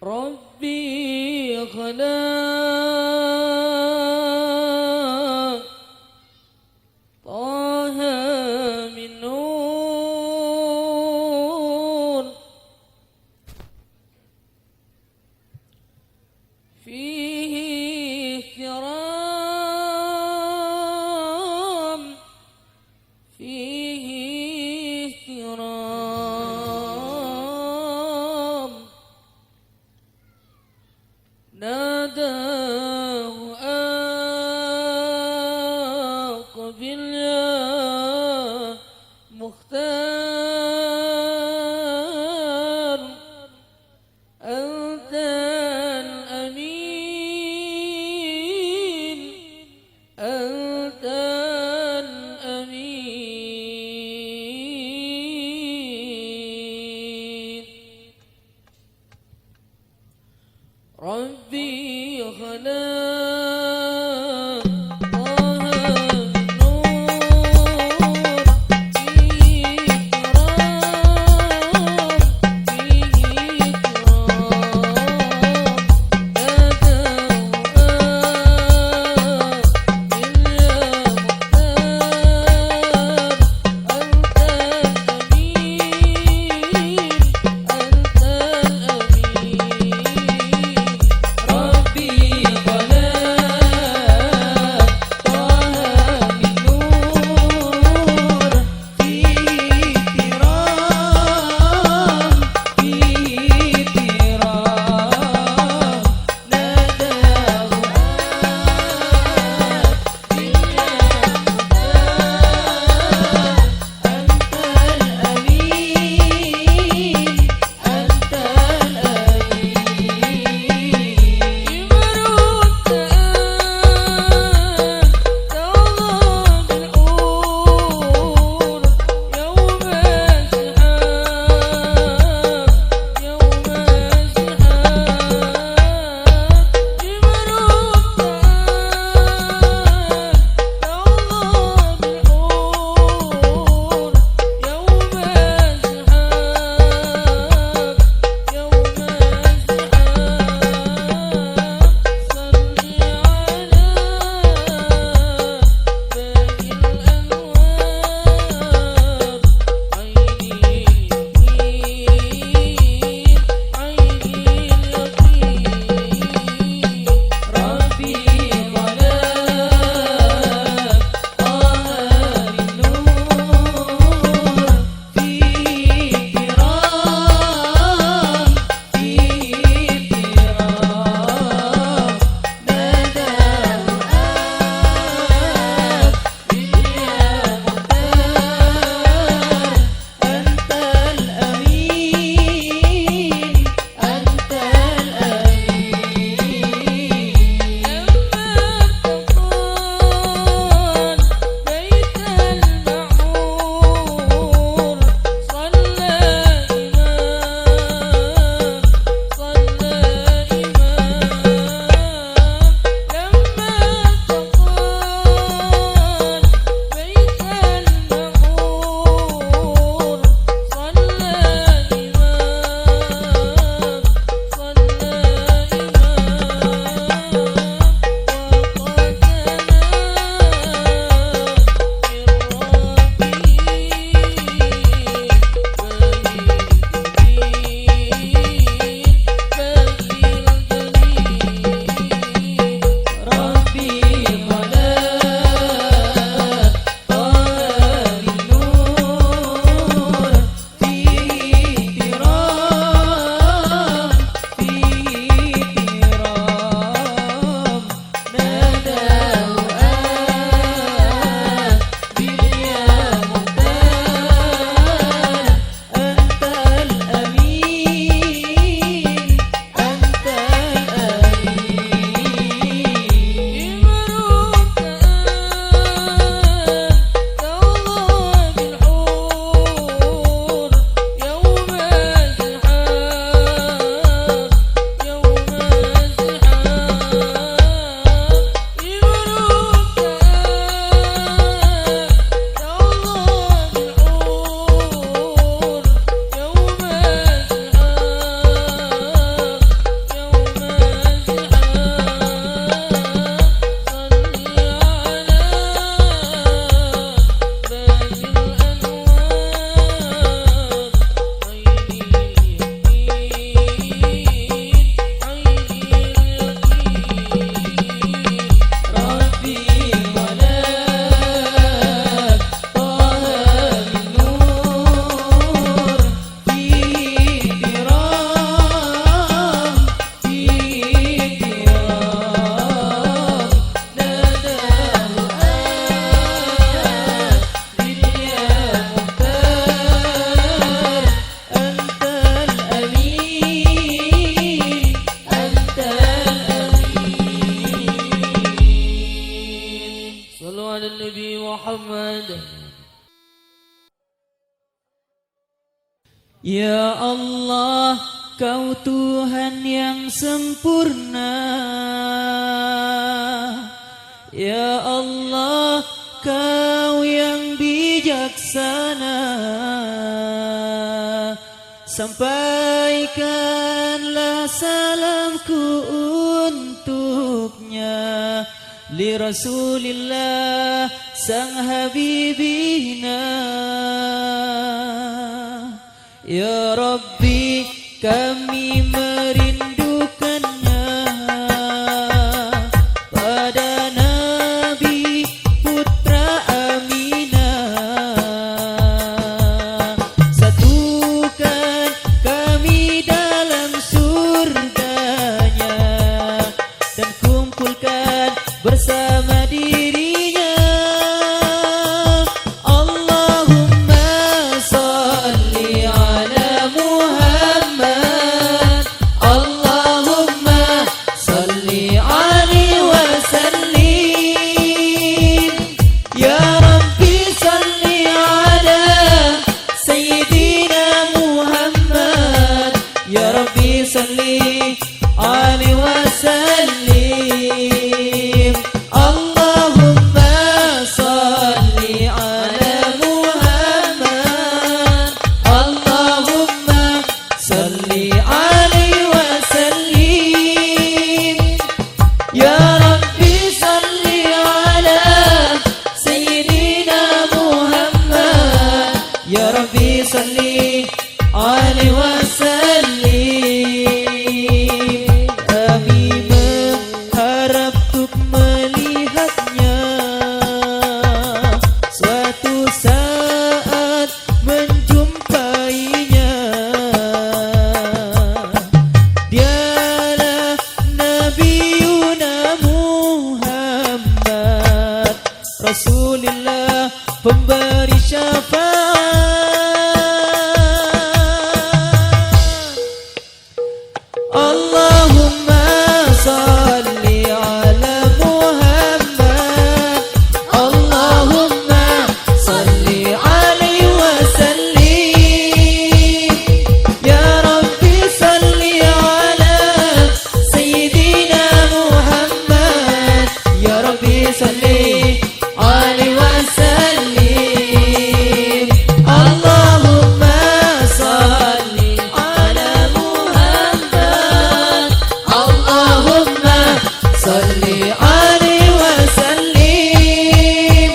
ربي خلق طه من نور فيه احترام فيه احترام ناداه أقبل يا مختار أنت الأمين أنت الأمين ربي خلق طه من نور فيه احترام فيه احترام ناداه أقبل يا مختار أنت الأمين أنت الأمين ربي خلق Ya Allah, Kau Tuhan yang sempurna. Ya Allah, Kau yang bijaksana. Sampaikanlah salamku untuknya, li Rasulillah sang Habibina. Ya Rabbi, kami merindukannya pada Nabi putra Aminah. Satukan kami dalam surganya dan kumpulkan bersama dirinya. Allahumma salli ala Muhammad, Allahumma salli alaihi wasallim. Ya Rabbi salli ala Sayyidina Muhammad, Ya Rabbi salli alaihi wasallim. Allahumma salli ala Muhammad, Allahumma salli alaihi wasallim. Ya Rabbi salli ala Sayyidina Muhammad, Ya Rabbi salli alaihi wasallim. Kami mengharap untuk melihatnya suatu saat menjumpainya. Dialah Nabiuna Muhammad, Rasulullah pemberi syafaat. Allahumma salli ala Muhammad, Allahumma salli alaihi wasallim. Ya Rabbi salli ala Sayyidina Muhammad, Ya Rabbi salli alaihi wasallim. Allahumma salli ala Muhammad, Allahumma salli alaihi wasallim.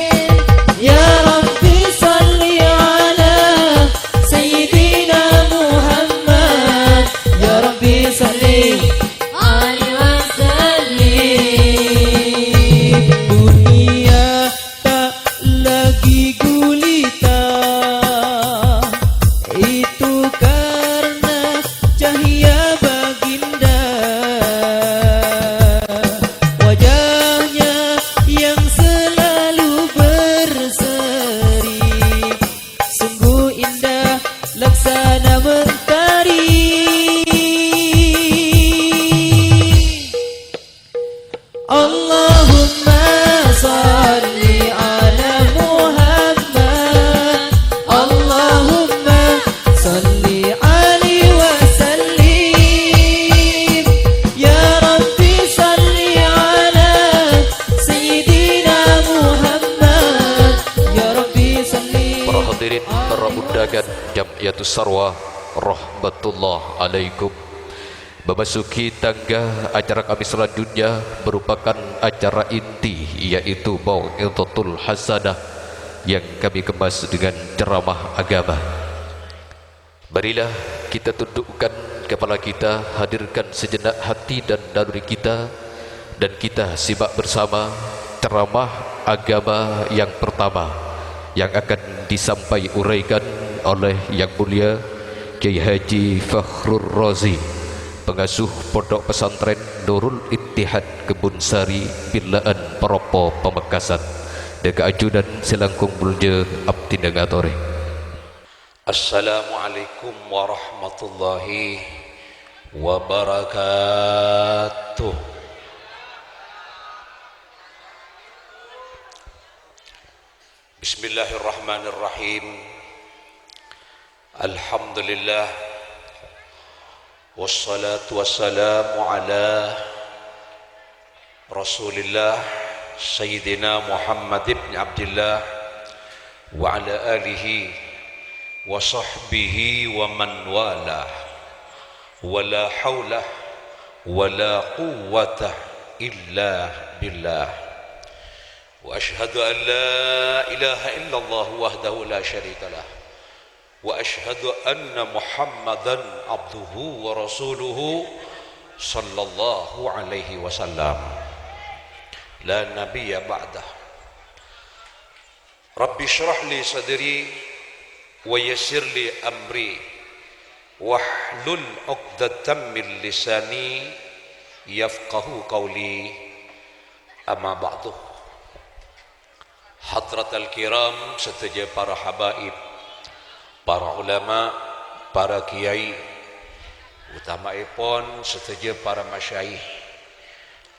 Ya Rabbi salli ala Sayyidina Muhammad, Ya Rabbi salli alaihi wasallim. Dunia tak lagi gulita, itu karena cahaya baginda. Wajahnya yang selalu berseri, sungguh indah laksana mentari. Allahumma salli ala Muhammad, Allahumma salli alaihi wasallim. Ya Rabbi salli ala Sayyidina Muhammad, Ya Rabbi salli. Para hadirin, para undangan Jam'iyatus Sarwa, rahmatullah alaikum. Memasuki tangga acara kami selanjutnya merupakan acara inti, yaitu Mau'izatul Hasanah yang kami kemas dengan ceramah agama. Marilah kita tundukkan kepala kita, hadirkan sejenak hati dan naluri kita, dan kita simak bersama ceramah agama yang pertama yang akan disampaikan uraikan oleh Yang Mulia Kiai Haji Fakhrur Razi, pengasuh Pondok Pesantren Nurul Ittihad Kebun Sari, Bilaan Peropo Pamekasan. Deka ajudan selangkung mulja abdi nengatore. Assalamualaikum warahmatullahi wabarakatuh. Bismillahirrahmanirrahim. Alhamdulillah wassalatu wassalamu ala Rasulillah Sayyidina Muhammad ibn Abdullah wa ala alihi wa sahbihi wa man wala wala hawla wala quwwata illa billah wa ashhadu an la ilaha illallah wahdahu la syarika lah wa ashhadu anna Muhammadan abduhu wa rasuluhu sallallahu alaihi wasallam la nabiyya ba'dah. Rabbi syrah li sadri wa yassir li amri wahlul 'uqdatam min lisani yafqahu qawli, amma ba'du. Hadratal kiram, setuju para habaib, para ulama, para kiai, utamaipun setuju para masyayikh,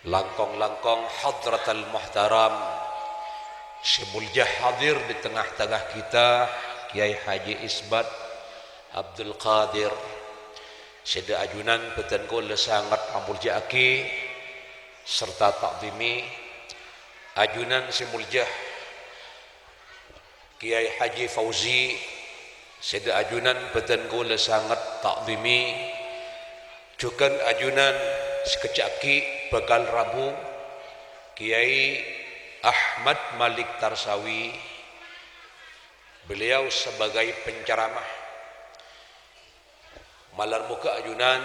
langkong-langkong hadratal muhtaram, si muljah hadir di tengah-tengah kita, Kiai Haji Isbat Abdul Qadir, Sida ajunan petengkul sangat amulja aki, serta takdimi ajunan si muljah Kiai Haji Fauzi, Sida ajunan petengkul sangat takdimi, juga ajunan sekecaki bekal Rabu Kiai Ahmad Malik Tarsawi, beliau sebagai penceramah. Malar muka ajunan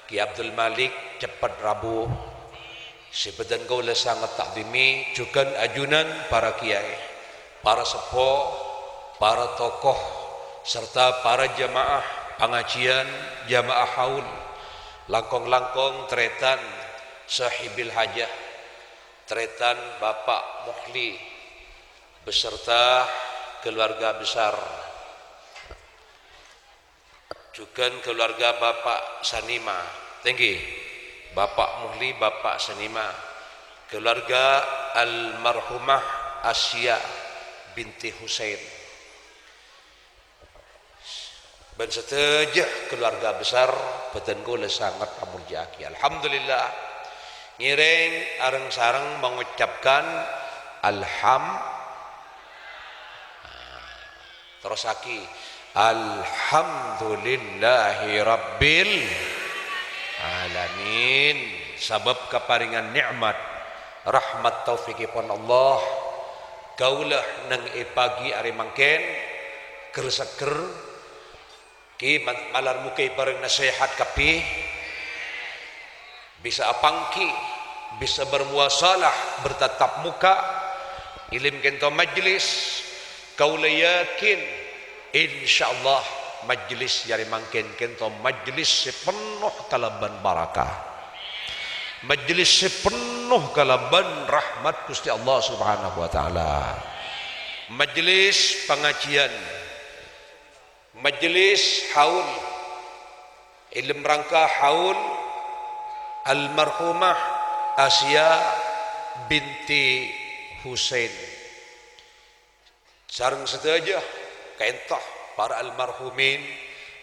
Kiai Abdul Malik cepat Rabu, sebedan kau sangat takdimi, juga ajunan para kiai, para sepuh, para tokoh, serta para jamaah pengajian, jamaah haul, langkong-langkong tretan sahibil hajah, tretan Bapak Muhli beserta keluarga besar, juga keluarga Bapak Sanima, tinggi Bapak Muhli, Bapak Sanima, keluarga almarhumah Asia binti Husain, dan setuju keluarga besar petengku sangat amulja aki. Alhamdulillah ngiring areng sareng mengucapkan terus aki alhamdulillahi rabbil alamin, sabab keparingan nikmat rahmat taufikipun Allah kaulah nang pagi ari mangken kerseker ki malar mukai bareng nasihat kapi bisa apangki, bisa bermuasalah, bertatap muka, ilim kento majlis, kau yakin insyaallah majlis jari mangken kento majlis sepenuh kalaban barakah, majlis sepenuh kalaban rahmat Gusti Allah Subhanahu wa taala, majlis pengajian, majlis haul, ilm rangka haul almarhumah Asia binti Husain, sareng sedaja kaentah para almarhumin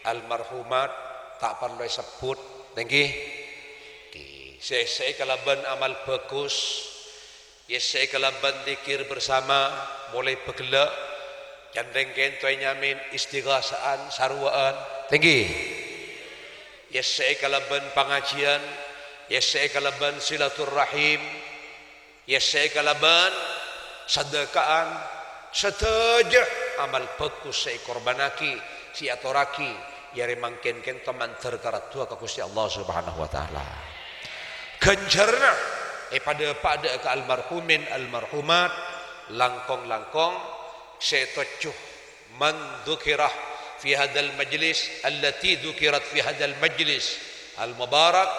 almarhumat tak perlu sebut tinggi saya kalaban amal bagus, ya saya kalaban zikir bersama mulai begelak jandeng kentoy nyamin istighasaan sarwaan tinggi, ya saya kalaban pengajian, ya saya kalaban silaturrahim, ya saya kalaban sedekahan, setuju amal bagus saya korbanaki si atoraki yari mangken kento manter karatua ka Gusti Allah Subhanahu wa taala. Kencerna pada ke almarhumin almarhumat langkong-langkong saya tocuh man dzukirah fi hadzal majlis allati dzukirat fi hadzal majlis al mubarak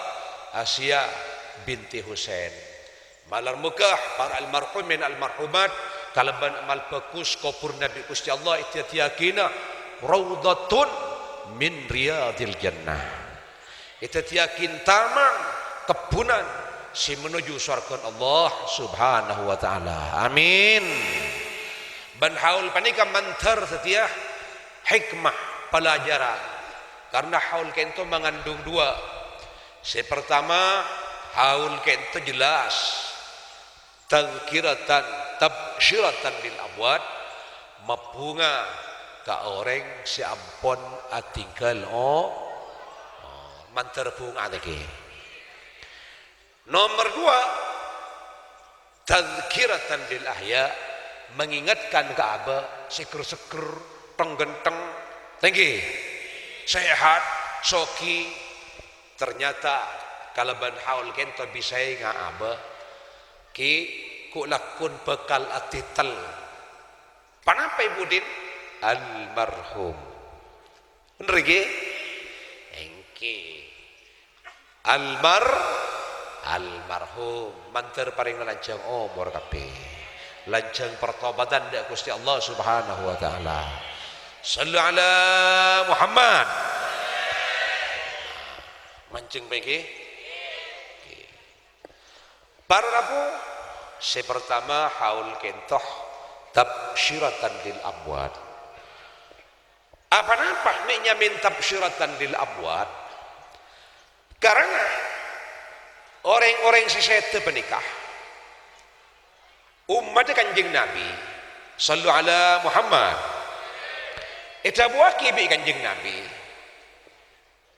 Asia binti Husain, malar mukah para almarhumin almarhumat kalaban amal bagus kopur Nabi Gusti Allah itiyakina raudatun min riyadil jannah, ityakin taman kebunan si menuju surga Allah Subhanahu wa taala. Amin. Ban haul panika mantar setiah hikmah pelajaran. Karena haul kento mengandung dua. Pertama, haul kento jelas tazkiratan tabsyiratan lil amwat, mabunga ka orang si ampon atinggal manterbunga lagi. Nomor dua, tazkiratan lil ahya, mengingatkan ke aba seker-seker tenggenteng tinggi sehat soki, ternyata kalaban haul kento bisa nga aba ki kulakun bekal atital panapa ibu din almarhum bener ge engke almarhum manter paring lancang umur kabeh, lancang pertobatan dak Gusti Allah Subhanahu wa taala. Sallu ala Muhammad. Mancing bengke. Para rabu, pertama haul kentoh tabsyiratan lil amwat. Apa-apa nek min tabsyiratan lil amwat? Karena orang-orang sesete menikah umat Kanjeng Nabi sallu ala Muhammad eta buaki bi Kanjeng Nabi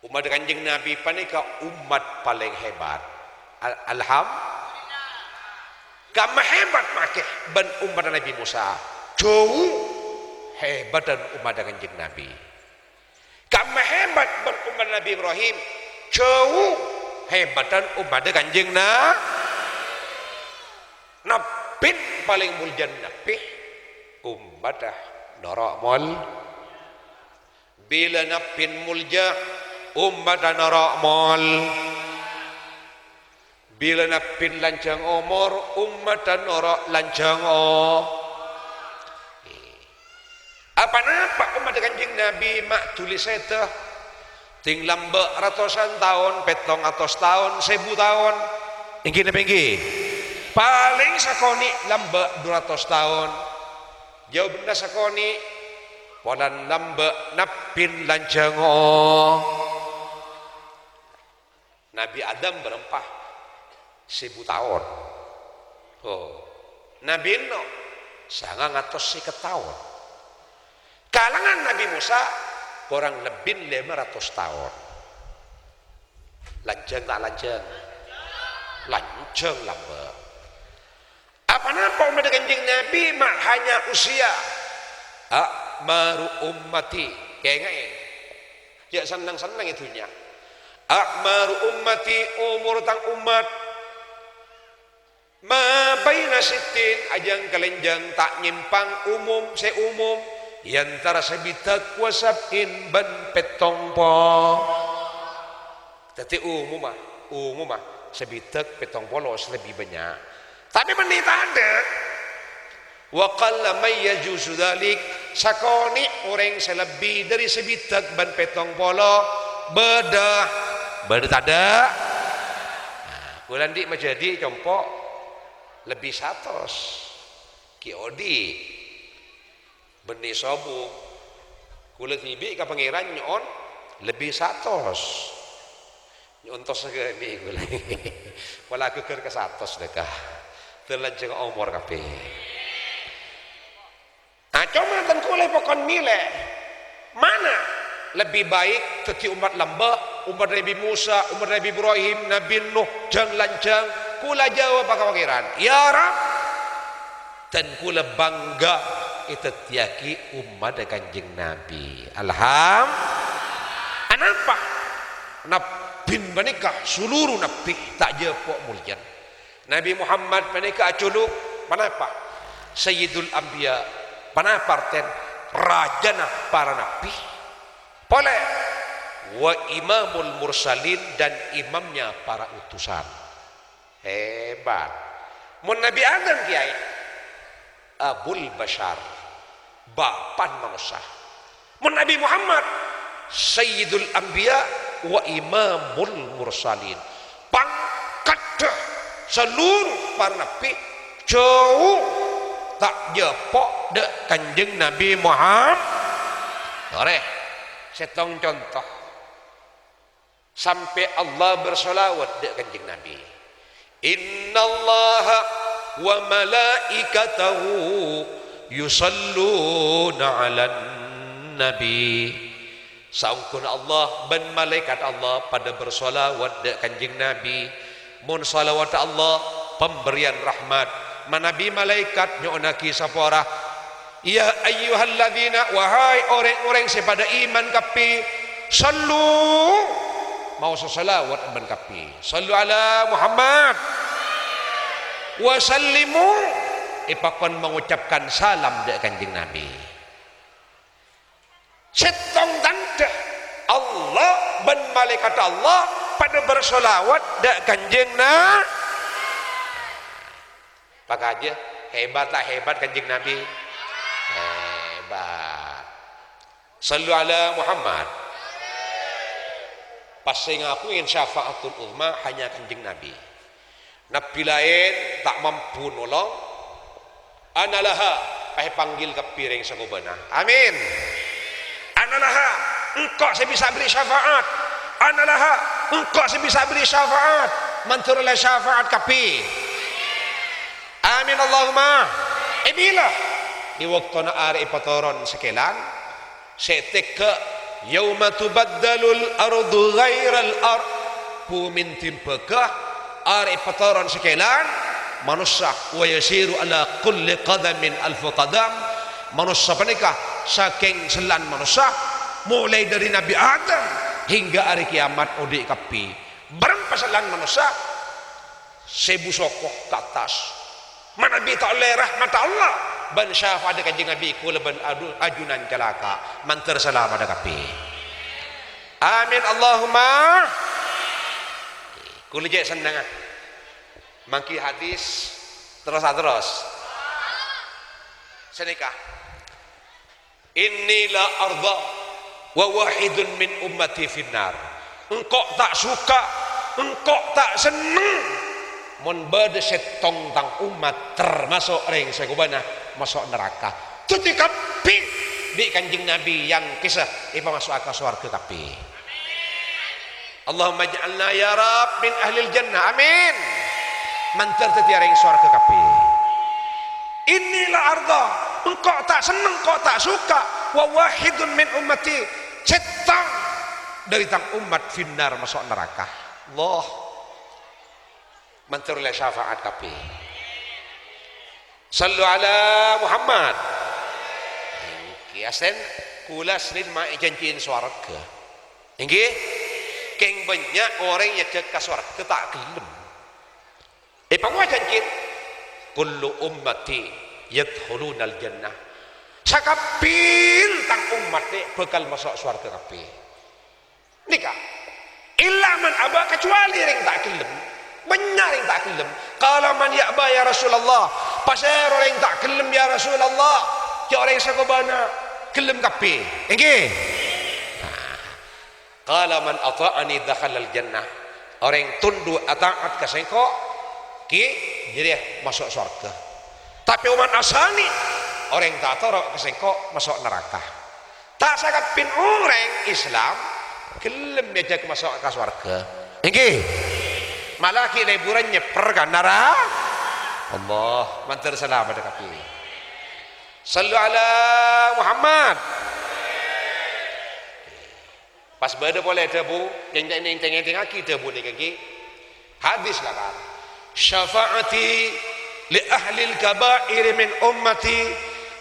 umat Kanjeng Nabi panika umat paling hebat alhamdulillah kama hebat make ban umat Nabi Musa jauh hebat dan umat Kanjeng Nabi kama hebat ban umat Nabi Ibrahim jauh hebatan umat Kanjeng Nabi paling mulia Nabi umat norak mol bila Nabi mulia umat norak mol bila Nabi lancang umur umat norak lancang apa-apa umat Kanjeng Nabi mak tulis eta ting lambek ratusan tahun, petong atus tahun, 1000 tahun. Inggi na penggi. Paling sakoni lambek 200 tahun. Jauh benda sakoni polan lambek napin lancang Nabi Adam berempah 1000 tahun. Nabi Nuh 950 tahun. Kalangan Nabi Musa kurang lebih 500 tahun. Lanjang tak lanjang? Lanjang lambek. Apa-apa umat Kanjeng Nabi mak hanya usia akmaru ummati kayak ngain ya senang-senang itunya akmaru ummati umur tang umat ma baina sittin ajang kelenjang tak nyimpang umum seumum yantara sebitak wasabin ban petong po tadi umum mah sebitak petong polos lebih banyak tapi menit ada wa qalla may yajuzu dzalik sakoni orang selebih dari sebitak ban petong polo beda ada bulan di menjadi compok lebih 100 kiodi benih sobu kulit bibi ke pangeran nyon lebih 100 nyontos segini kulit wala keker ke 100 dekah terlanjang umur kabeh cuma tengkulai pokon milih mana lebih baik teti umat lamba umat Nabi Musa umat Nabi Ibrahim Nabi Nuh jang lancang kula jawab pakai pangeran ya Rab dan kula bangga itu tiaki umat Kanjeng Nabi alhamdulillah kenapa Nabi menikah seluruh Nabi tak jepok mulia Nabi Muhammad menikah aculuk kenapa Sayyidul Anbiya panaparten rajana para nabi boleh wa imamul mursalin dan imamnya para utusan hebat mun Nabi Adam kiai abul bashar bapan manusia mun Nabi Muhammad sayyidul anbiya wa imamul mursalin pangkat seluruh para nabi jauh tak jepok dek Kanjeng Nabi Muhammad. Ore setong contoh sampai Allah bersolawat dek kanjeng Nabi. Innallaha wa malaikatahu yusalluna 'alan nabi. Saungkun Allah dan malaikat Allah pada bersolawat dek kanjeng Nabi. Mun salawat Allah pemberian rahmat. Manabi malaikat nyonaki sapora. Ya ayyuhalladzina, wahai orang-orang sepada iman kapi, sallu mau salawat ban kapi. Sallu ala Muhammad wa sallimu, ipakon mengucapkan salam dek kanjeng Nabi. Setong tanda Allah dan malaikat Allah pada bersolawat dek kanjeng Nabi. Pak aja hebat tak hebat kanjeng Nabi? Hebat. Sallu ala Muhammad. Pas saya ngakuin syafaatul uzma hanya kanjeng Nabi. Nabi lain tak mampu nolong. Analaha, panggil ke piring sagobana. Amin. Analaha, engkau sebisa beri syafaat. Analaha, engkau sebisa beri syafaat. Manturlah syafaat kapi. Amin Allahumma. Bila di waktu na ari patoron sekelan setek ke yauma tubaddalul ardu ghairal ard pumin timpekah ari patoron sekelan manusia wa yasiru ala kulli qadamin alf qadam manusia panikah saking selan manusia mulai dari Nabi Adam hingga hari kiamat odi kapi berapa selan manusia 1000 sokoh ke atas. Mana bi tak oleh rahmat Allah ban syafaat ada kanjeng Nabi kula ban ajunan celaka mantar salam ada kapi. Amin Allahumma. Kula je senang mangki hadis terus senikah innila arda wa wahidun min ummati finnar. Engkau tak suka, engkau tak senang mun bade setong tang umat termasuk ring sagubana masuk neraka. Tuti kapi di kanjeng Nabi yang kisah ipa masuk ke surga kapi. Allahumma ja'alna ya Rab min ahlil jannah. Amin. Mantar teti ring surga kapi. Inilah arda, engkau tak senang, engkau tak suka. Wa wahidun min ummati, setong dari tang umat finnar masuk neraka. Allah manturlah syafaat kapi. Sallu ala Muhammad. Kiasen kula selin ma janjiin swarga. Nggih? Keng banyak orang yang ke swarga tak gelem. Pangwa janjiin kullu ummati yadkhulunal jannah. Sakapil tang umat ni bakal masuk swarga kapi. Nikah. Illa man aba kecuali ring tak gelem. Banyak yang tak kelem. Kalau man ya'ba ya Rasulullah, pasal orang yang tak kelem ya Rasulullah, ke orang yang sakobana kelem kapi. Nggih. Kalau man ata'ani dakhalal jannah. Orang yang tunduk ataat ke sengko ki jadi masuk surga. Tapi umat asani orang yang tak taat ke sengko masuk neraka. Tak sangat pin orang Islam kelem dia masuk ke surga. Nggih. Malah ki liburannya pergan nara Allah mantar salam ada kapi. Sallu ala Muhammad. Pas bade boleh debu yang tengah kita boleh kaki hadis lah kan syafaati li ahli al-kaba'ir min ummati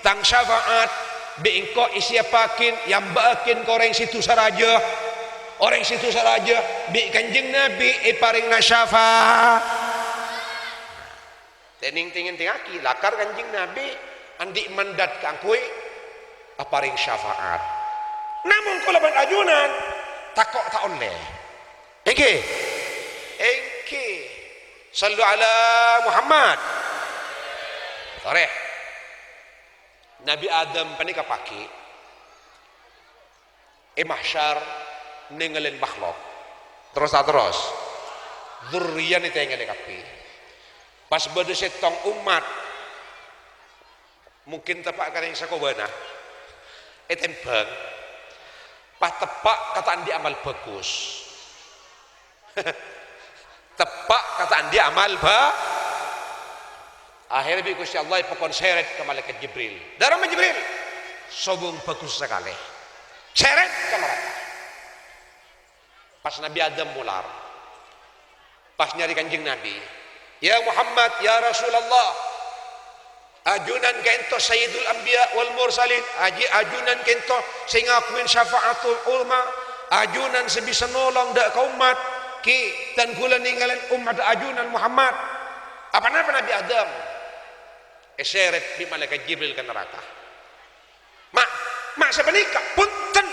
tang syafaat bi engko isiapakin yang bakin koreng situ saraja. Orang situ saja bi kanjeng Nabi paring nasyafa. Tening tingaki lakar kanjeng Nabi andi mandat kangkui paring syafaat. Namun kalau ban ajunan takok tak oleh. Engke. Sallu ala Muhammad. Sore. Nabi Adam panika paki. Mahsyar nengelin makhluk terus dzurriyan itu yang kapi pas bade setong umat mungkin tepak kan yang sakobana tembang Pas tepak kataan dia amal bagus. Tepak kataan dia amal akhirnya bi Gusti Allah pokon seret ke malaikat Jibril. Darama Jibril. Sobong bagus sekali. Seret ke neraka. Pas Nabi Adam mular. Pas nyari kanjeng Nabi. Ya Muhammad, ya Rasulullah. Ajunan kento Sayyidul Anbiya wal Mursalin. Ajunan kento sing ngakuin syafaatul ulama. Ajunan sebisa nolong dak ka umat. Ki dan kula ninggalin umat ajunan Muhammad. Apa Nabi Adam? Seret di malaikat Jibril ke neraka. Mak sebenika punten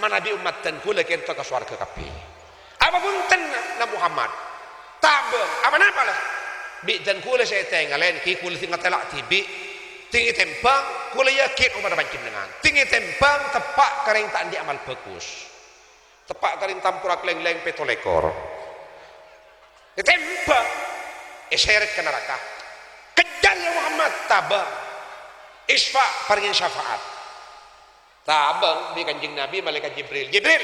manabi umat dan kula kento ka swarga kabeh. Apa punten na Muhammad? Tabeng. Apa napa lah? Bi dan kula saya tengalen ki kula tinggal telak tibi. Tinggi tembang kula yakin umat panjenengan. Tinggi tembang tepak kareng tak di amal bagus. Tepak karin tampura keleng-leng petolekor. Ditembak. Seret ke neraka. Kejar ya Muhammad. Tabang. Isfa paringin syafaat. Tabang di kanjeng Nabi malaikat Jibril. Jibril.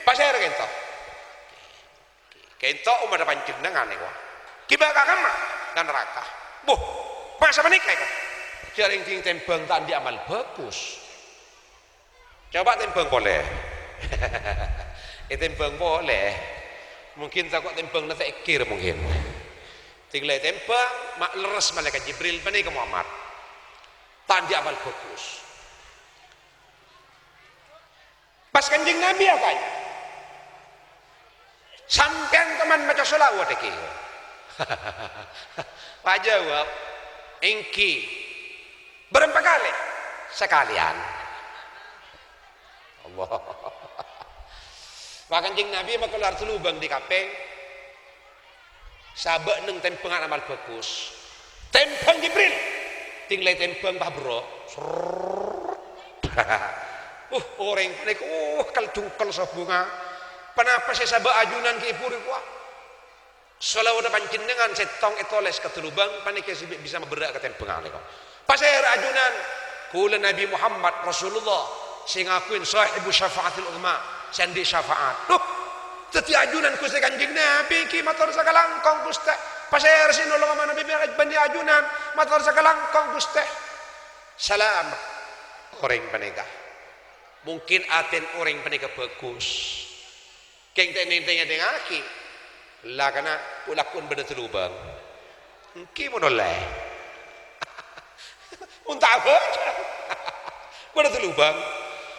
Pasir kento. Kento umat panjenengan nih wah. Kibaka kama dan neraka. Buh. Masa menikah kok. Jaring ting tembang tak di amal bagus. Coba tembang boleh. Tembang boleh. Mungkin takut tembang nanti ikir mungkin. Tinggal tembang mak leres malaikat Jibril pani ke Muhammad. Tandi amal bagus. Pas kanjeng Nabi apa? Sampean teman maca selawat iki. Pak jawab, engki. Berapa kali? Sekalian. Allah. Pak kanjeng Nabi makelar lubang di kapeng. Sabak neng tempengan amal bagus. Tempeng Jibril. Tinggal tempeng Pak Bro. Orang panik. Kaltungkal sabunga. Kenapa saya sabak ajunan ke ipuri kuah? Selawat panjenengan setong etoles ke lubang panik bisa bergerak ke tempengan. Pasir ajunan kula Nabi Muhammad Rasulullah sing ngakuin sahibu syafaatil ulama sandi syafaat. Teti ajunan Gusti Kanjeng Nabi ki matur sakalangkong Gusti. Pasir sinolong sama Nabi bandi ajunan matur sakalangkong Gusti. Salam orang panika. Mungkin aten orang panika bagus. Keng teng-teng dengaki. Lah kana ulakun beda lubang. Ki monoleh. Unta apa? Beda lubang.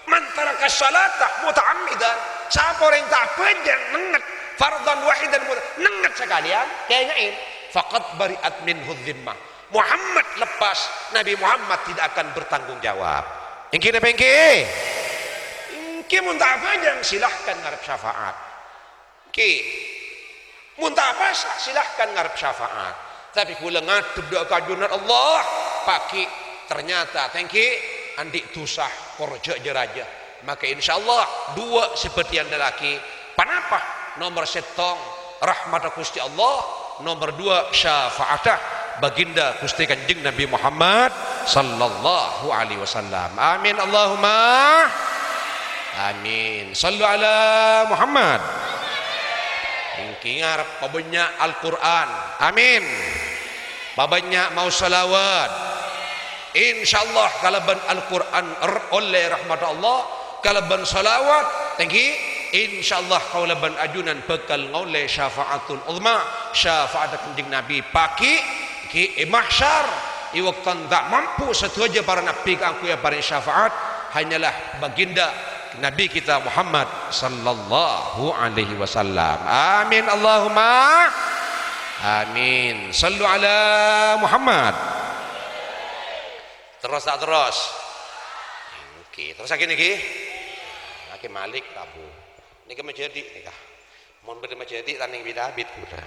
Mantara kasalata muta'ammidan. Siapa orang tak pejang nenget fardhan wahidan nenget sekalian kayain faqad bari'at minhu dhimmah. Muhammad lepas Nabi Muhammad tidak akan bertanggung jawab. Engki napa engki? Engki mun tak pejang silahkan ngarep syafaat. Ki mun tak pasah silahkan ngarep syafaat. Tapi kula ngadep doa kajunan Allah paki ternyata tengki andik tusah korja jeraja. Maka insyaallah dua seperti yang lelaki. Panapa? Nomor setong rahmat Gusti Allah, nomor dua syafaatah baginda Gusti Kanjeng Nabi Muhammad sallallahu alaihi wasallam. Amin Allahumma amin. Sallu ala Muhammad. Engki ngarep pabanyak Al-Qur'an. Amin. Pabanyak mau salawat. Insyaallah kalaban Al-Qur'an oleh rahmat Allah kalaban salawat tinggi insyaallah kaulaban ajunan bakal ngoleh syafaatul uzma syafaat kanjeng Nabi paki ki mahsyar i waktan tak mampu satu aja para nabi aku ya para syafaat hanyalah baginda Nabi kita Muhammad sallallahu alaihi wasallam. Amin Allahumma amin. Sallu ala Muhammad. Terus tak terus. Oke, terus lagi niki. Lagi Malik Rabu. Niki menjadi nikah. Mohon beri menjadi tanding bidabit kuda.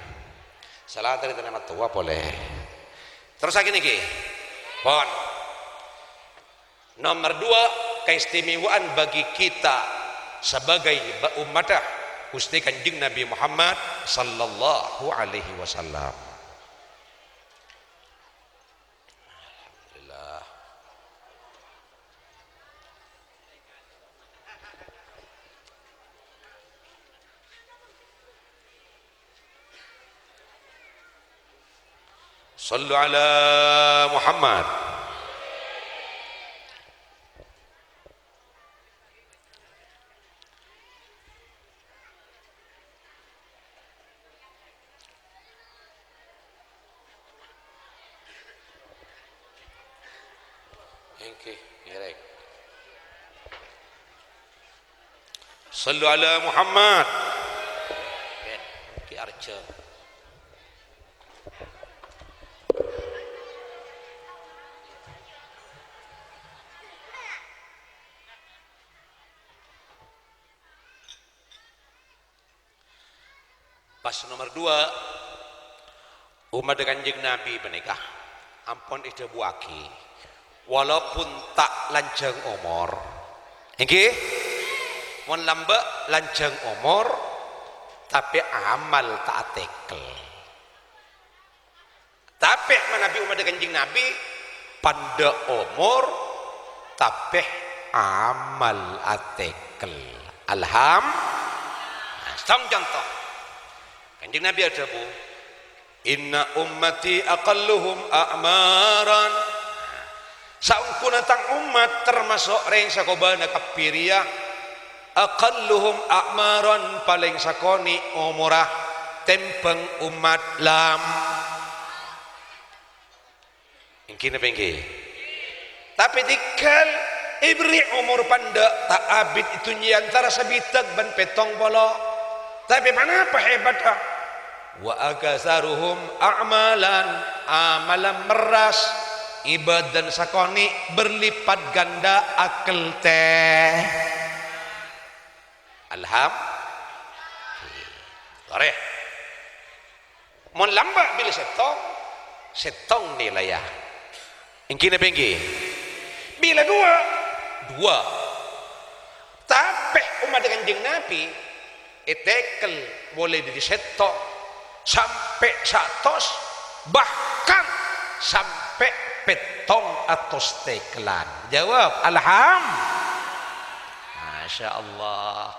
Salah dari tanah tua boleh. Terus lagi niki. Pon. Nomor 2 keistimewaan bagi kita sebagai umat Gusti Kanjeng Nabi Muhammad sallallahu alaihi wasallam. Sallu ala Muhammad. Okay, baik. Sallu ala Muhammad. Ki arca. Pas nomor 2, umat Kanjeng Nabi menikah. Ampun ide buaki. Walaupun tak lanjang umur, nggih, mun lambek lanjang umur, tapi amal tak tekel. Tapi Nabi umat Kanjeng Nabi pada umur, tapi amal atekel. Alhamdulillah. Contoh, Kanjeng Nabi ada bu, inna ummati aqalluhum a'maran. Saungkuna tang umat termasuk ring sakobana kapiria aqalluhum a'maran paling sakoni umurah tempeng umat lam ingkina pengki tapi dikal ibri umur panda tak abid itu antara sabitag ban petong polo tapi mana apa hebatnya wa agasaruhum a'malan amalan meras ibadah sakoni berlipat ganda akal teh. Alhamdulillah. Mon lamba bila setong nilai ya. Ingkina pengki. Bila dua. Tapi umat Kanjeng Nabi etekel boleh di setong sampai 100 bahkan sampai petong atau stekelan. Jawab alhamdulillah. Masya Allah.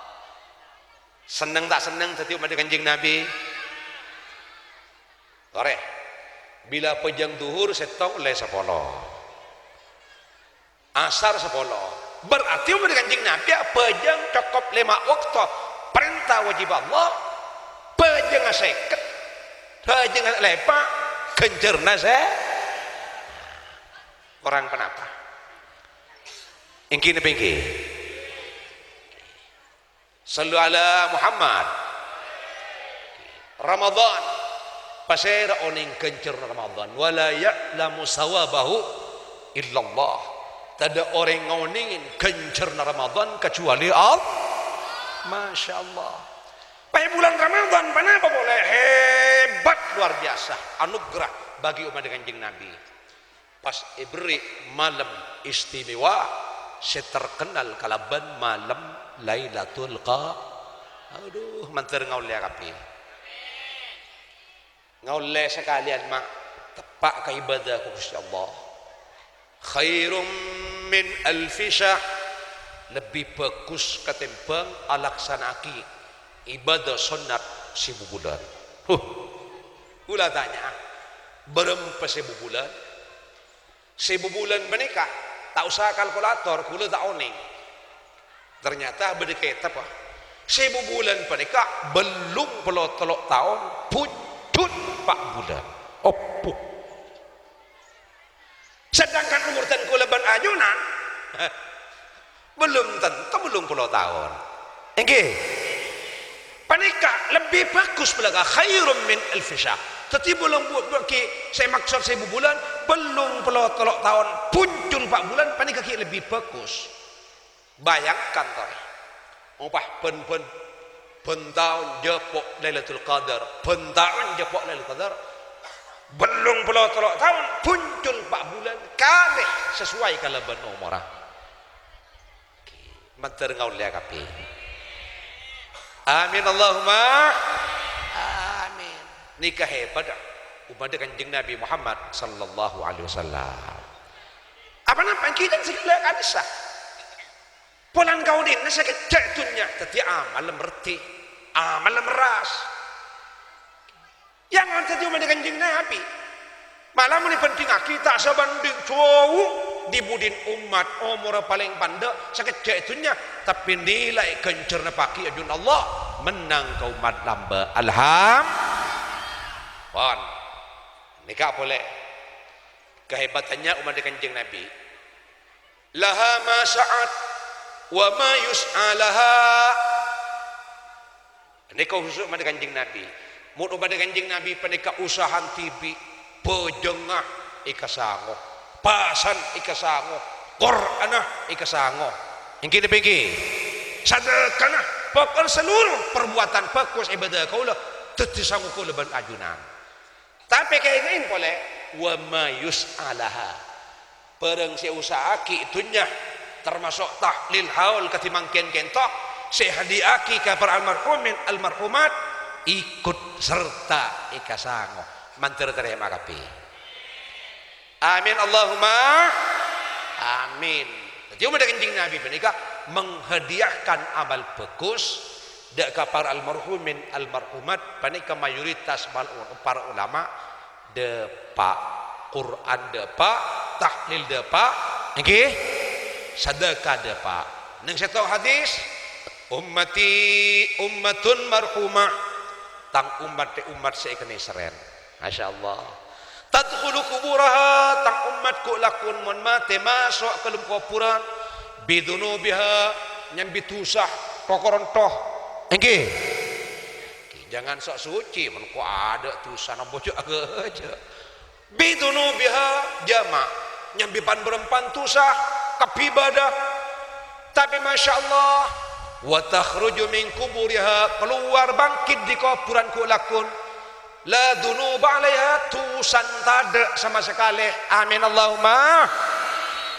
Seneng tak seneng tadi umat Kanjeng Nabi. Korek. Bila pejang duhur setong le 10. Asar 10. Berarti umat Kanjeng Nabi pejang cukup 5 waktu. Perintah wajib Allah. Pejang seket. Pejang lepa. Kencerna saya. Orang kenapa? Ingkina pengki. Sallu ala Muhammad. Ramadan pasera oning kencer Ramadan wala ya'lamu sawabahu illallah. Tada orang ngoningin kencer Ramadan kecuali Allah. Masya Allah. Pada bulan Ramadan kenapa boleh hebat luar biasa anugerah bagi umat Kanjeng Nabi. Pas ibri malam istimewa seterkenal kalaban malam Lailatul Qadar. Aduh, mantar ngaule kapi. Ngaule sekalian mak tepak ke ibadah ku Gusti Allah. Khairum min alfi syahr. Lebih bagus ketimbang alaksanaki ibadah sunat 1000 bulan. Ulah tanya, berapa 1000 bulan? 1000 bulan menikah tak usah kalkulator kula tak oning ternyata berdekat apa 1000 bulan menikah belum pelok tahun puncut 4 bulan opo sedangkan umur tan kula ban ajunan belum tentu belum pelok tahun nggih menikah lebih bagus belaga khairum min alfi syahr. Tetapi belum buat saya maksud 1000 bulan belum pelok tahun puncun 4 bulan panik kaki lebih bagus. Bayangkan tadi upah pen tahun jepok Lailatul Qadar tahun jepok Lailatul Qadar belum pelok tahun puncun 4 bulan kali sesuai kalaban umurah. Mantar ngaul ya kapi. Amin Allahumma amin. Nikah hebat umat Kanjeng Nabi Muhammad sallallahu alaihi wasallam. Apa nampak kita segala kanisa. Pulang kau din nasa kecek dunia tadi amal merti, amal meras. Yang tadi umat Kanjeng Nabi Malam ni penting kita sebanding jauh dibudin umat umur paling pandai sekecil itunya tapi nilai kencerna paki ajun Allah menang ke umat lamba. Alhamdulillah. Nikah boleh. Kehebatannya umat Kanjeng Nabi. Laha ma sa'at wa ma yus'alaha. Nikah khusus umat Kanjeng Nabi. Mut umat Kanjeng Nabi penikah usaha tibi pejengah ikasango, pasan ikasango, Qur'anah ikasango. Yang kita pergi, sadakana, pokok seluruh perbuatan fokus ibadah kau lah, tetisangu kau leban ajunan. Tapi kayak ini boleh, wa mayus alaha. Perang si usaha ki itunya termasuk tahlil haul ketimangken kentok, sehadiaki ke para almarhumin almarhumat ikut serta ikasango. Mantir terima kapi. Amin Allahumma amin. Jadi umat Kanjeng Nabi menikah menghadiahkan amal bagus dak ka para almarhumin almarhumat panika mayoritas para ulama depa Quran depa tahlil depa nggih sedekah depa. Ning satu hadis ummati ummatun marhumah tang umat seikene seren. Masya Allah. Tadkhulu kuburaha tang umatku lakun mon mate masuk ke dalam kuburan bidunubiha nyambi tusah tokorontoh. Engke. Jangan sok suci mun ku ada tusah na bocok aja. Bidunubiha jama nyambi pan berempan tusah kapibadah. Tapi Masya Allah wa takhruju min kuburiha keluar bangkit di kuburan ku lakun la dunub alaiha tusan tada sama sekali. Amin Allahumma.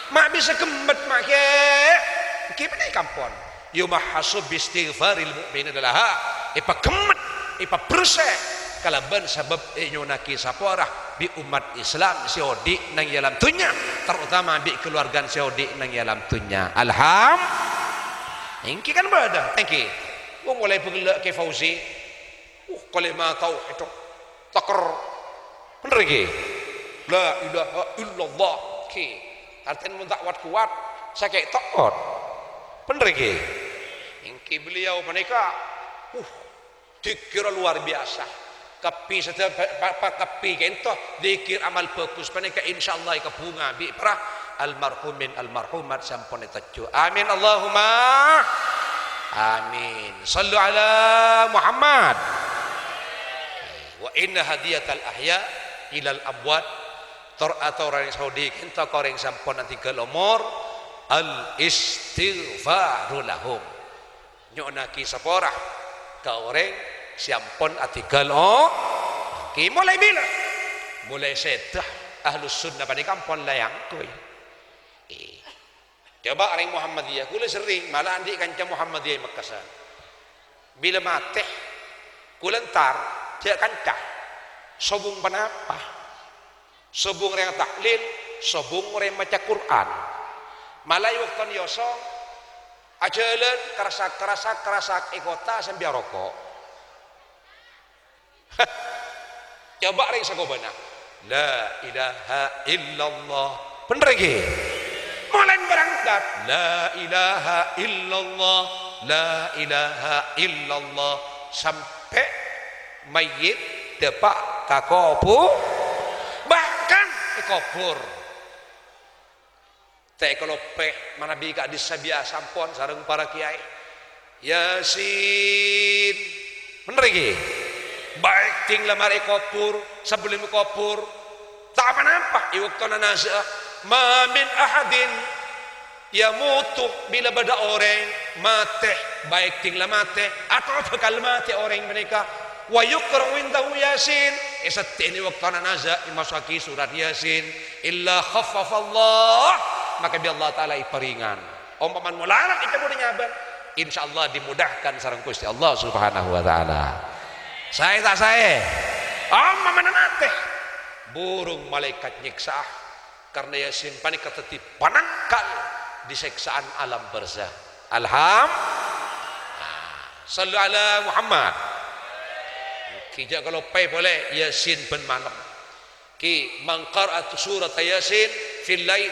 Mak bisa kembet mak ke gimana kampon yumahasub bistighfaril mu'min adalah ipa kemet ipa bersih kalaban sebab nyonaki saporah bi umat Islam siodi nang yalam tunya terutama bi keluarga siodi nang yalam tunya. Alhamdulillah. Engki kan beda engki mulai pengelak ke Fauzi kalimah tauhid takar bener ke la ilaha illallah ke artinya mun takwat kuat sakit takot bener ke ingki beliau menika dikira luar biasa kapi setiap kapi kento dikir amal bagus menika insyaallah ke bunga bi pra almarhumin almarhumat sampun ditejo. Amin Allahumma amin. Sallu ala Muhammad. Wa inna hadiyatal ahya ilal abwat atau orang Saudi kita koreng sampun nanti ke lomor al istighfaru lahum nyonaki saporah ka orang sampun atigal ki mulai bila mulai setah ahlus sunnah pada kampung layang koi coba orang Muhammadiyah kula sering malah andik kanca Muhammadiyah Makassar bila mati kulentar dia kancah sobung penapa sobung orang tahlil sobung orang baca Quran malai waktu yosong ajalan kerasak ikota sambil rokok coba orang sagobana la ilaha illallah bener lagi mulai berangkat la ilaha illallah la ilaha illallah sampai mayit depak kakopur bahkan ikopur tak kalau peh mana bika disabia sampon sareng para kiai Yasin bener lagi baik ting lamar ikopur sebelum ikopur tak apa-apa iwaktu nasa ma min ahadin yamutu bila bada orang mate baik ting lamate atau bakal mati orang mereka wa yuqra'u indahu Yasin isatini waqtana naza imasaki surat Yasin illa khaffafallah maka bi Allah taala iperingan umpaman mularak itu boleh nyabar insyaallah dimudahkan sareng Gusti Allah Subhanahu wa taala. Saya umpaman nate burung malaikat nyiksa karena Yasin panik keteti panangkal di siksaan alam barzah. Alhamdulillah. Sallu ala Muhammad. Kijak kalau pay boleh Yasin ben malam Ki man qara'at surat Yasin fil lail,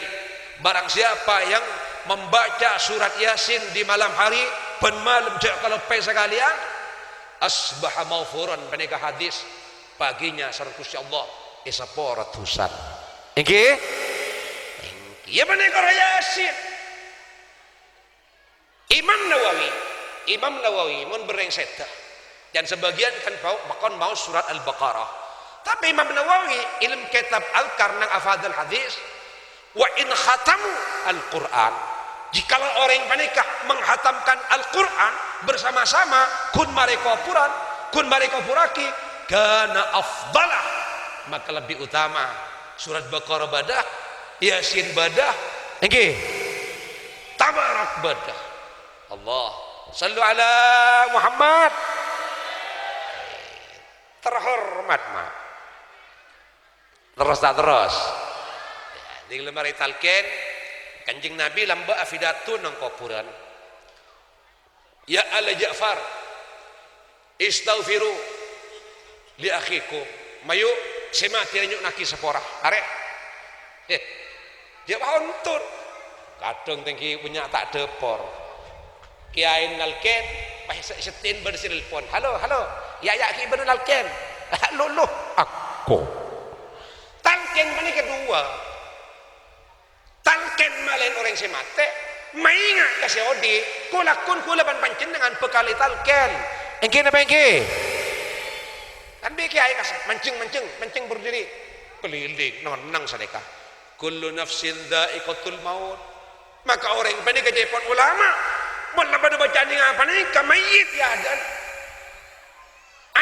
barang siapa yang membaca surat Yasin di malam hari pen malam cak kalau pe sekalian asbaha maghfuran panika hadis paginya sarkusya Allah isaporat husan. Engke ya panika Yasin. Imam Nawawi mun bereng setah dan sebagian kan bahkan mau surat Al-Baqarah. Tapi Imam Nawawi ilm kitab Al-Karnang afadal hadis wa in khatamu Al-Quran, jikalau orang yang panikah menghatamkan Al-Quran bersama-sama kun mereka puraki kana afdalah, maka lebih utama surat Baqarah badah, Yasin badah, engke tabarak badah. Allah sallu ala Muhammad. Terhormat mak. Terus tak terus. Di lemari talqin Kanjeng Nabi lamba afidatun nang kuburan. Ya ala Ja'far istaghfiru li akhikum. Mayu semati nyuk naki sepora. Arek. Dia ontun. Kadang tengki punya tak depor. Kiai nalken pas setin bersil telepon. Halo. Ya ki bener nalken. Lu aku. Talken mana kedua. Talken malen orang semate. Maingat kasih odi. Kula ban pancen dengan bekali talken. Engke napa engke? Kan be kiai kasih mancing berdiri. Keliling nang sadekah. Kullu nafsin dha'iqatul maut. Maka orang yang panik kejepon ulama malah pada bacaan dengan apa nih kamayit ya dan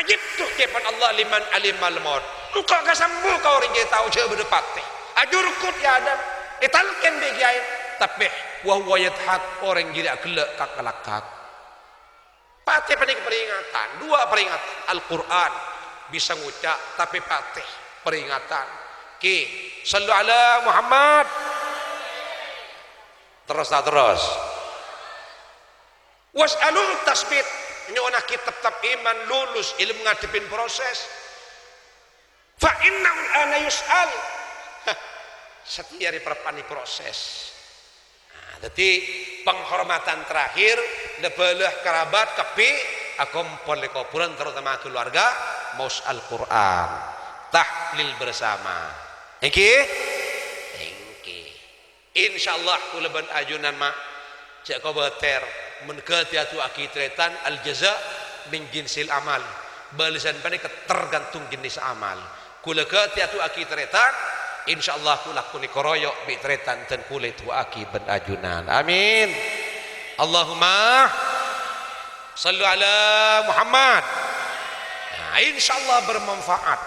ajib tuh kepan Allah liman alimal maut. Engkau gak sembuh kau orang yang tahu jauh berdepati ajurkut ya dan italkan begiain tapi wahwa yadhak orang gila gelak kakalakak patih panik peringatan, dua peringatan Al-Quran bisa ngucap tapi patih peringatan ki sallu ala Muhammad. Terus was'alul tasbit, ini orang kitab iman lulus ilmu ngadepin proses fa innahul ana yus'al setiap hari perpani proses. Jadi penghormatan terakhir lebelah kerabat kepi akompol kuburan terutama keluarga maus Al-Quran tahlil bersama engke insyaallah kula ban ajunan mak cak kau beter mengkati atu akitretan al jaza min jinsil amal balasan pane tergantung jenis amal kula kati atu akitretan insyaallah kula kuni koroyok bi tretan ten kula itu aki ban ajunan amin. Allahumma sallu ala Muhammad. Nah, insyaallah bermanfaat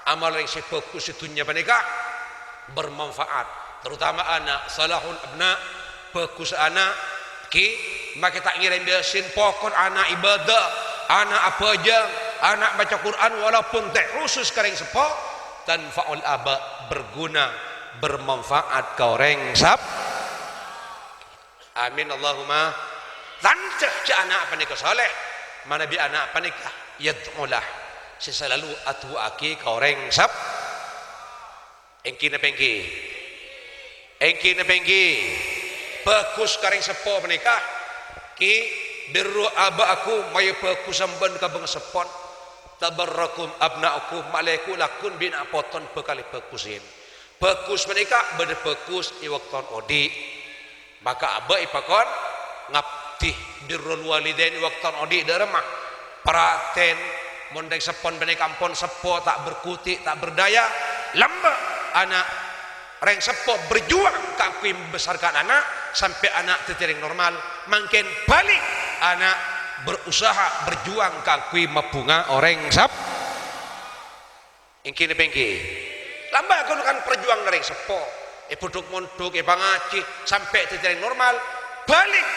amal yang fokus itunya panika bermanfaat terutama anak salahul abna bagus anak ki maka tak ngirim Yasin pokok anak ibadah anak apa aja anak baca Quran walaupun tak khusus kering sepok tanfaul aba berguna bermanfaat kau reng sap amin. Allahumma tancah ca anak apa nikah soleh mana bi anak apa nikah yad'ulah selalu atu aki kau reng sap engki na pengki engki na pengki bagus kareng sepo menikah ki birru aba aku maya bagus samban ka bang sepon tabarrakum abnaukum malaiku lakun bina poton bekali bagusin bagus menikah bade bagus i wakton odi maka aba ipakon ngabdi birrul walidain wakton odi deremah praten mondeng sepon menikah ampon sepo tak berkutik tak berdaya lamba anak reng sepo berjuang kangkui membesarkan anak sampai anak tertiring normal makin balik anak berusaha berjuang kangkui mabunga orang sap ingkini pengki lamba aku kan perjuang reng sepo buduk mondok pangaci sampai tertiring normal balik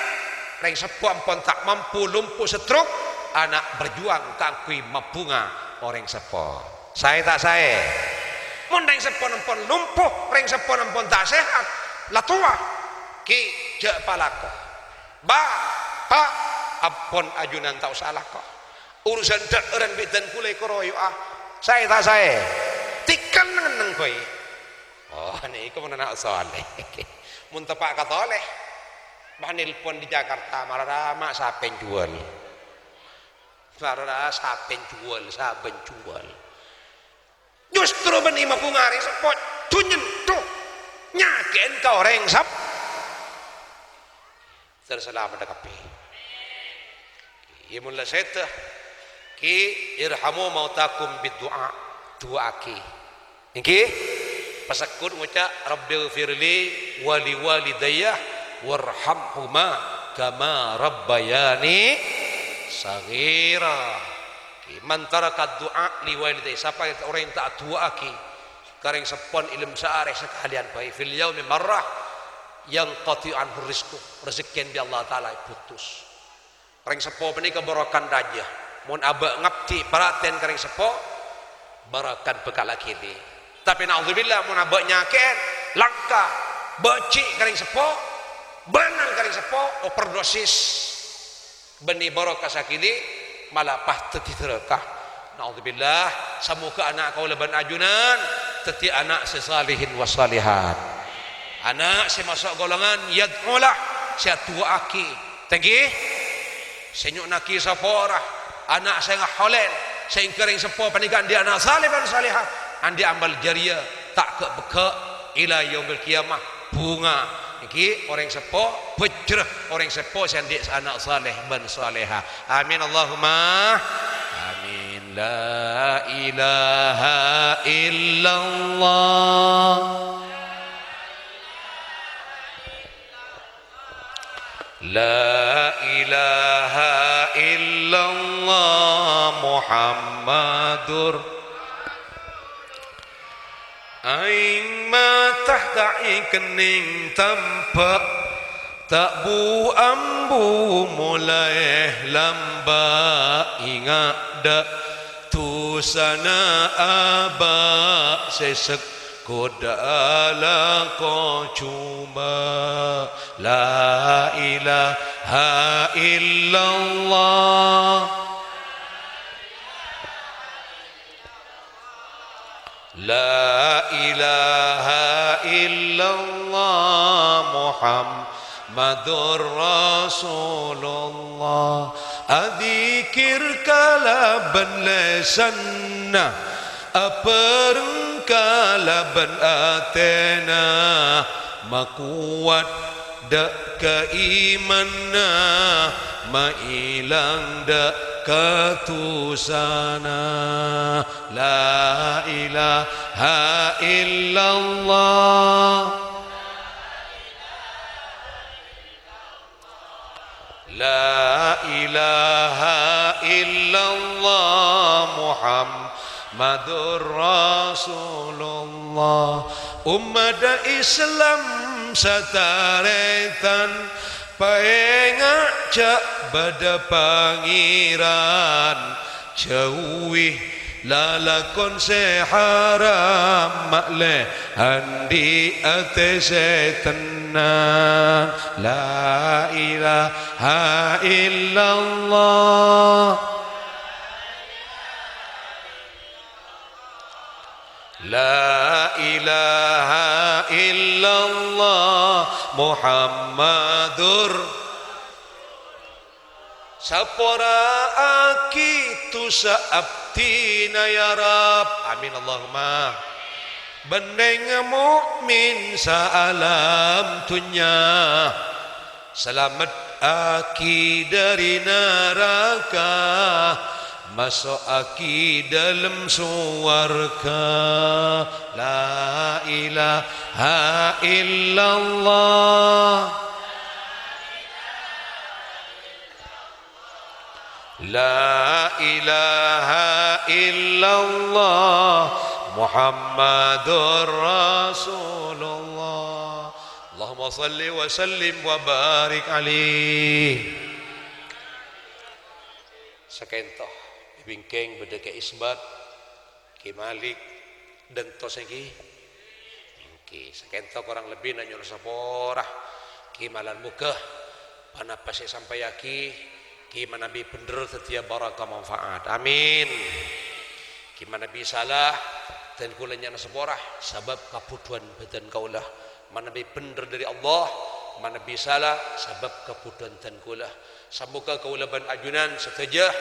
reng sepo ampun tak mampu lumpuh stroke anak berjuang kangkui mabunga orang sepo saya tak saya mondeng sepon ampun lumpuh reng sepon ampun tak sehat lah tua ki jak palako ba pa ampun ajunan tak salah kok urusan dak orang bidan kulai koroyo saya tak saya tikan nang koi. Oh ni ko mana soleh. Mun tepak kata oleh. Bah nelpon di Jakarta marah mak sapen jual. Marah sapen jual, saben jual. Justru bani mapungari sepot tunyen tuh nyaken kau orang sap. Terselamat dekapi. Imun la seta ki irhamu mautakum biddu'a du'aki. Iki pasakun ngucap rabbighfirli wa liwalidayya warhamhuma kama rabbayani saghira. Man taraka du'a liwalidayya, siapa orang yang tak du'aki kareng sepon ilm saareh sekalian baik fil yaumi marrah yang qati'an rizqu rezeki bi Allah taala putus. Kareng sepo menika barakan dajah. Mun aba ngapti paraten kareng sepo barakan bekal kini. Tapi naudzubillah mun aba nyaken langka beci kareng sepo benang kareng sepo overdosis beni barokah sakili malah pah teti terekah. Naudzubillah semoga anak kau leban ajunan teti anak sesalihin wasalihat. Anak si masuk golongan yad'ulah si tuaki. Tengki senyuk naki sapora anak saya ngaholen saya kering sepo panikan dia anak salih dan salihah andi amal jariah tak ke beka ila yaumil kiamah bunga. Iki orang sepo bejrah orang sepo sandi anak saleh ban salihah. Amin Allahumma amin. La ilaha illallah la ilaha illallah Muhammadur aing matah da'i kening tampak tak bu ambu mulai lamba ingat dak tu sana aba sesek kodala ko cuma la ilaha illallah la ilaha illallah Muhammadur Rasulullah adzikir kalaban lesanna aperengkalaban atena makuat dak keimana mailang dak katusana la ilaha illallah la ilaha illallah Muhammadur Rasulullah umat Islam sataretan paengak cak bada pangiran jauhi lalakon seharam makleh andi ate setenan la ilaha illallah la ilaha illallah Muhammadur sapora akitu saabtina ya Rab amin Allahumma bendeng mukmin saalam tunya selamat aki dari neraka masuk aki dalam suarga la ilaha illallah la ilaha illallah Muhammadur Rasulullah Allahumma salli wa sallim wa barik alaih sakentoh bingkeng beda ke isbat ke malik dan tos lagi ki sakento kurang lebih nanya saporah ki malan muka panapase sampai yaki ki manabi bener setiap barakah manfaat amin ki manabi salah dan kulanya nasaborah sebab kebutuhan badan kaulah mana bi benar dari Allah mana bi salah sebab kebutuhan dan kula semoga kaulah ban ajunan setajah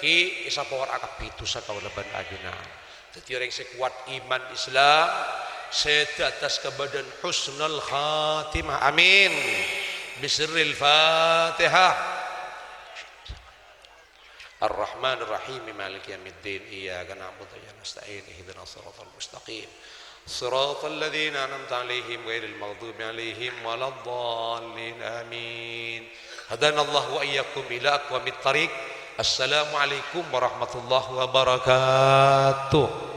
ki isapawar akap itu sakaulah ban ajunan jadi orang sekuat iman Islam saya atas kebadan husnul khatimah amin bisirril fatihah الرحمن الرحيم مالك يوم الدين إياك نعبد وإياك نستعين اهدنا الصراط المستقيم صراط الذين أنعمت عليهم غير المغضوب عليهم ولا الضالين آمين هدانا الله وإياكم إلى أقوم الطريق السلام عليكم ورحمة الله وبركاته